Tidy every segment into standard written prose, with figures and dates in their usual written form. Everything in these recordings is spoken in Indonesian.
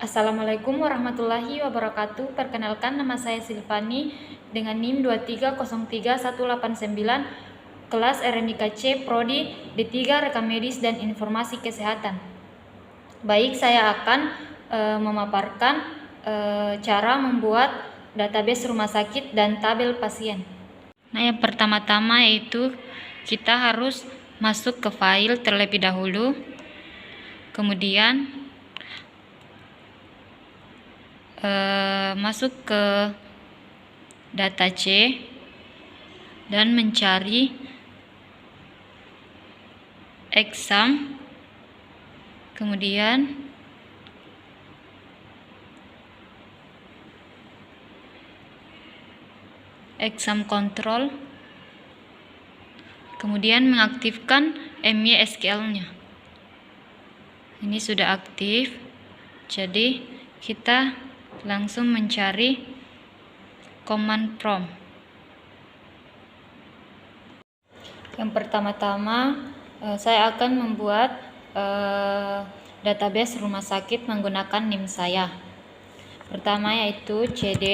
Assalamualaikum warahmatullahi wabarakatuh. Perkenalkan, nama saya Silvani dengan NIM 2303189, kelas RMIK C, Prodi D3 Rekam Medis dan Informasi Kesehatan. Baik, saya akan memaparkan cara membuat database rumah sakit dan tabel pasien. Nah, yang pertama-tama yaitu kita harus masuk ke file terlebih dahulu, kemudian masuk ke data C dan mencari exam, kemudian exam control, kemudian mengaktifkan MySQL-nya. Ini sudah aktif, jadi kita langsung mencari command prompt. Yang pertama-tama saya akan membuat database rumah sakit menggunakan NIM saya. Pertama yaitu cd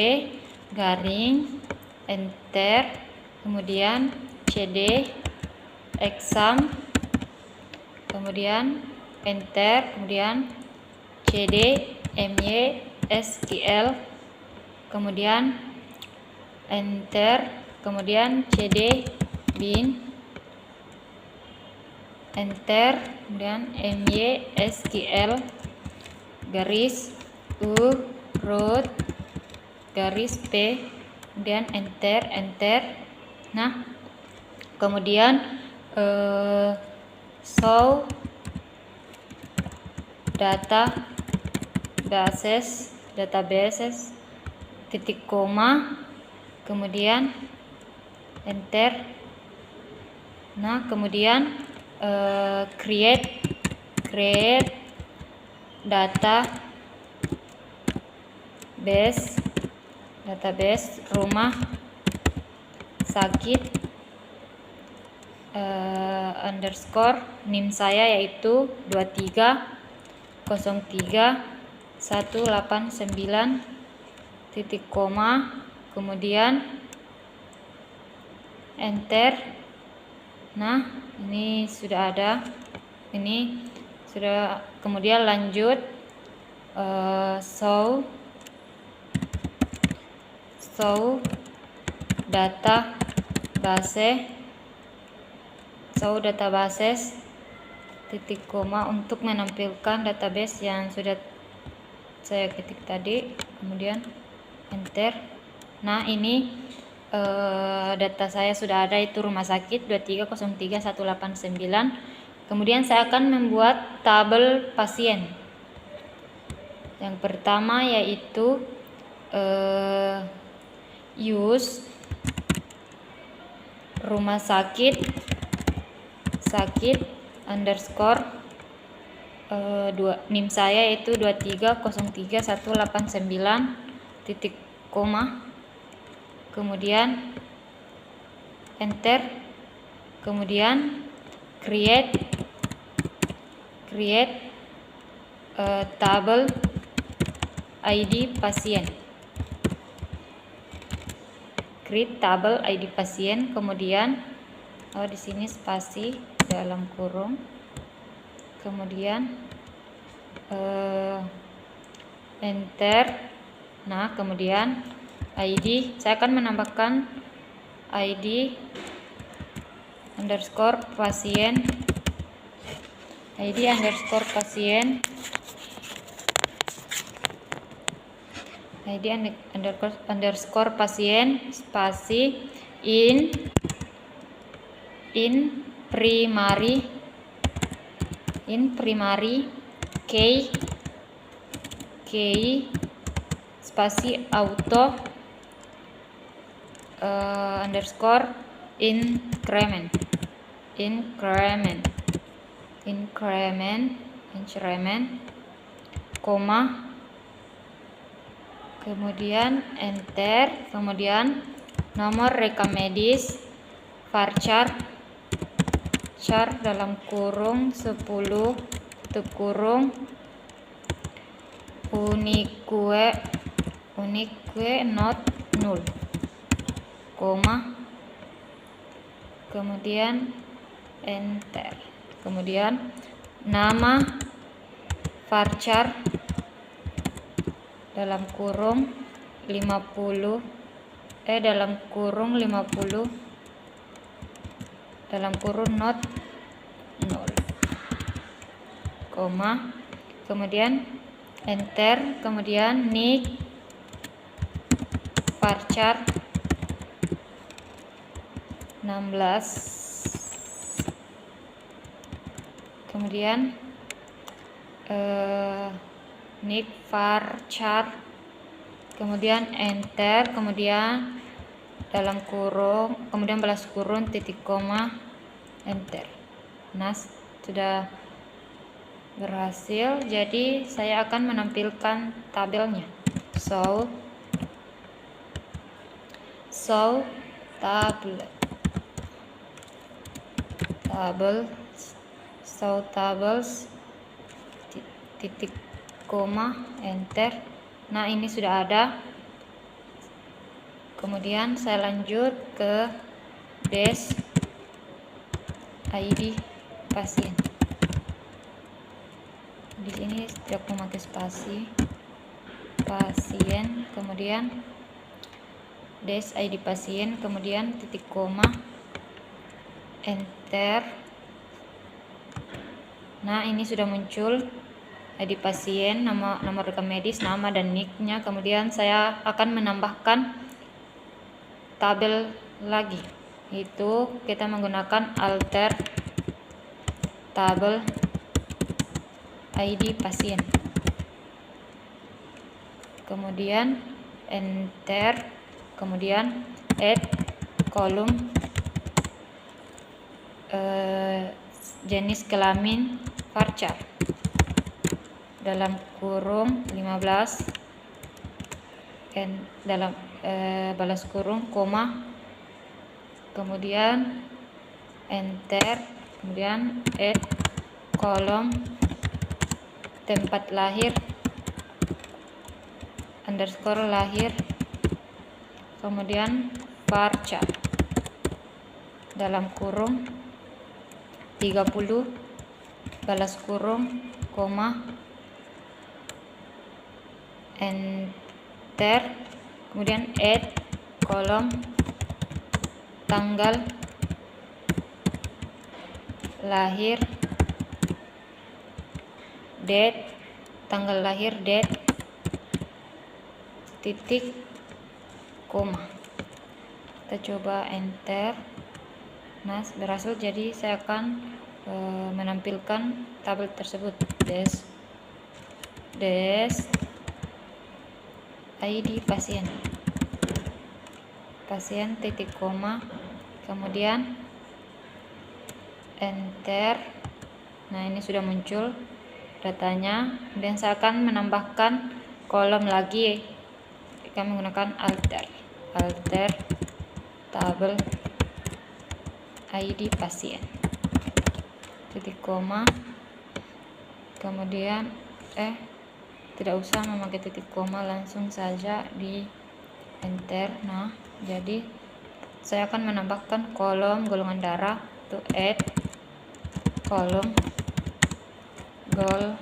garing enter, kemudian cd exam, kemudian enter, kemudian cd MySQL, kemudian enter, kemudian cd bin, enter, kemudian MySQL garis root garis p, kemudian enter. Nah, kemudian show databases titik koma, kemudian enter. Nah, kemudian create database rumah sakit underscore NIM saya yaitu 2303189 titik koma, kemudian enter. Nah, ini sudah ada, ini sudah. Kemudian lanjut show databases titik koma untuk menampilkan database yang sudah saya ketik tadi, kemudian enter. Nah, ini data saya sudah ada, itu rumah sakit 2303189. Kemudian saya akan membuat tabel pasien. Yang pertama yaitu use rumah sakit underscore NIM saya yaitu 2303189 titik koma, kemudian enter, kemudian create tabel ID pasien, kemudian di sini spasi dalam kurung, kemudian enter. Nah, kemudian ID saya akan menambahkan ID underscore pasien spasi in primary key spasi auto underscore increment, koma, kemudian enter, kemudian nomor rekam medis varchar dalam kurung 10 tutup kurung unique not null, koma, kemudian enter, kemudian nama varchar dalam kurung 50 dalam kurung not null, koma, kemudian enter, kemudian nick varchar 16, kemudian nick varchar, kemudian enter, kemudian dalam kurung, kemudian balas kurung titik koma, enter. Nah, sudah berhasil. Jadi saya akan menampilkan tabelnya. Show tables titik koma, enter. Nah, ini sudah ada. Kemudian saya lanjut ke des ID pasien. Di sini tidak memakai spasi, pasien, kemudian des ID pasien, kemudian titik koma, enter. Nah, ini sudah muncul ID pasien, nomor rekam medis, nama dan nicknya. Kemudian saya akan menambahkan tabel lagi, itu kita menggunakan alter tabel ID pasien, kemudian enter, kemudian add kolom jenis kelamin varchar dalam kurung 15 dalam balas kurung koma, kemudian enter, kemudian add kolom tempat lahir underscore lahir, kemudian varchar dalam kurung 30 balas kurung koma, enter, kemudian add kolom tanggal lahir date, tanggal lahir date, titik koma. Kita coba enter. Nah, berhasil. Jadi saya akan menampilkan tabel tersebut. Des ID pasien titik koma, kemudian enter. Nah, ini sudah muncul datanya. Kemudian saya akan menambahkan kolom lagi. Kita menggunakan alter tabel ID pasien titik koma, kemudian tidak usah memakai titik koma, langsung saja di enter. Nah, jadi saya akan menambahkan kolom golongan darah, to add kolom gol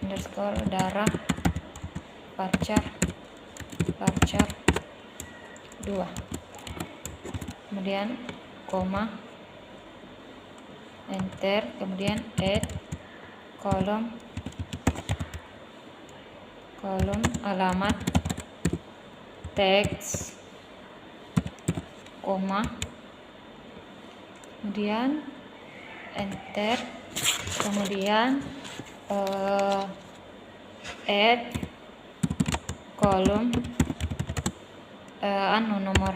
underscore darah varchar 2, kemudian koma, enter, kemudian add kolom alamat teks koma, kemudian enter, kemudian add kolom nomor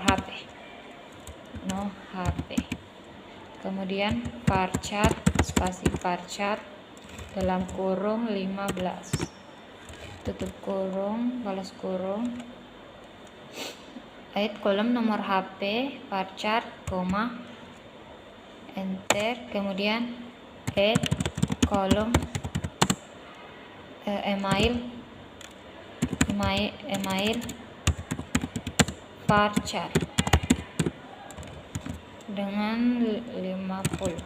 HP, kemudian varchar spasi varchar dalam kurung 15 tutup kurung balas kurung, add kolom nomor HP varchar koma, enter, kemudian add kolom email varchar dengan 50,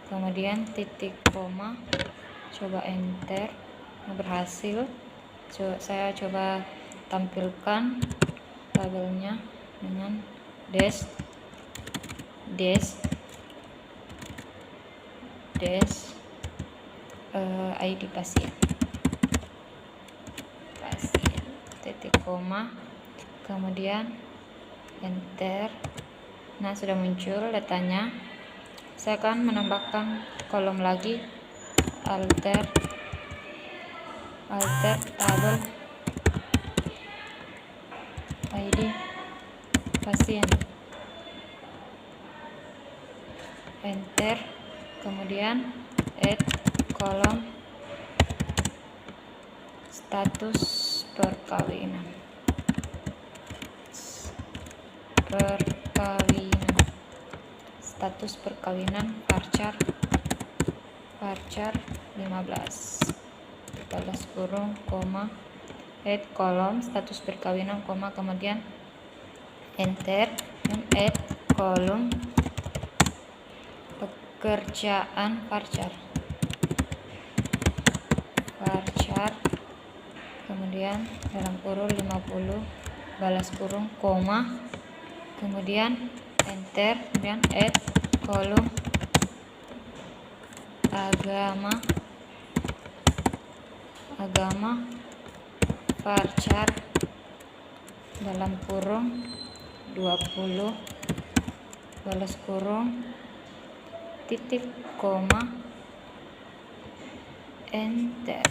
kemudian titik koma, coba enter, berhasil. Saya coba tampilkan tabelnya dengan dash ID pasien, titik koma, kemudian enter. Nah, sudah muncul datanya. Saya akan menambahkan kolom lagi, alter tabel ID pasien, enter, kemudian add kolom status perkawinan, status perkawinan varchar 15 balas kurung koma, add kolom status perkawinan koma, kemudian enter, dan add kolom pekerjaan varchar, kemudian dalam kurung 50 balas kurung koma, kemudian enter, kemudian add kolom agama varchar dalam kurung 20 balas kurung titik koma, enter,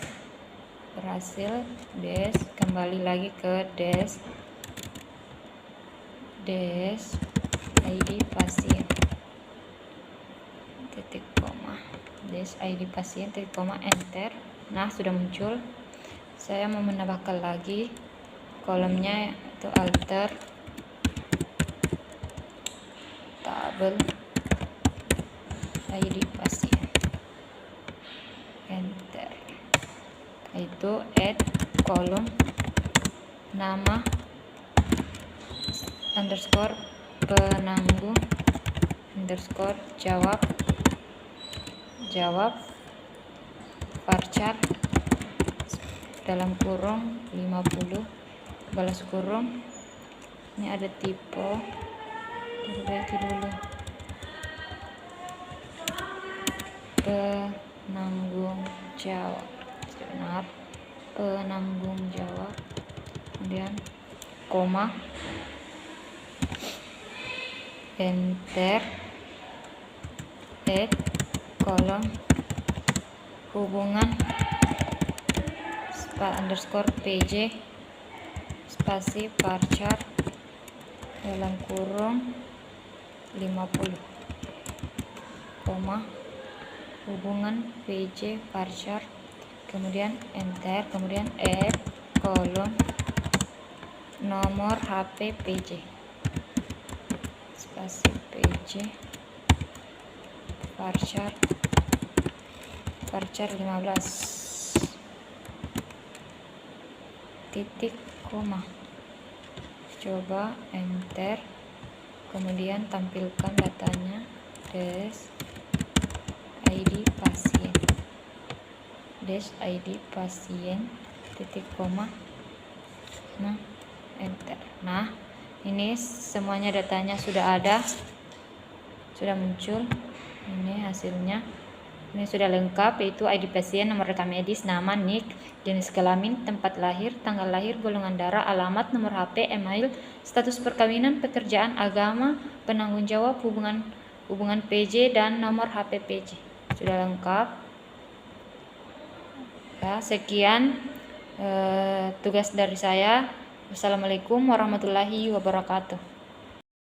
berhasil. Dash, kembali lagi ke dash ID pasien, titik koma, dash ID pasien, titik koma, enter. Nah, sudah muncul. Saya mau menambahkan lagi kolomnya, itu alter tabel ID pasien, enter. Itu add kolom nama underscore penanggung underscore jawab varchar dalam kurung 50 balas kurung. Ini ada tipe, perbaiki dulu, penanggung jawab, benar, penanggung jawab, kemudian koma, enter, add kolom hubungan underscore pj spasi varchar dalam kurung 50 koma, hubungan pj varchar, kemudian enter, kemudian add kolom nomor HP pj spasi pj varchar 15 titik koma, coba enter, kemudian tampilkan datanya, dash ID pasien titik koma, nah enter. Nah, ini semuanya datanya sudah ada, sudah muncul. Ini hasilnya, ini sudah lengkap, yaitu ID pasien, nomor rekam medis, nama, nik, jenis kelamin, tempat lahir, tanggal lahir, golongan darah, alamat, nomor HP, email, status perkawinan, pekerjaan, agama, penanggung jawab, hubungan PJ, dan nomor HP PJ. Sudah lengkap. Ya, sekian tugas dari saya. Wassalamualaikum warahmatullahi wabarakatuh.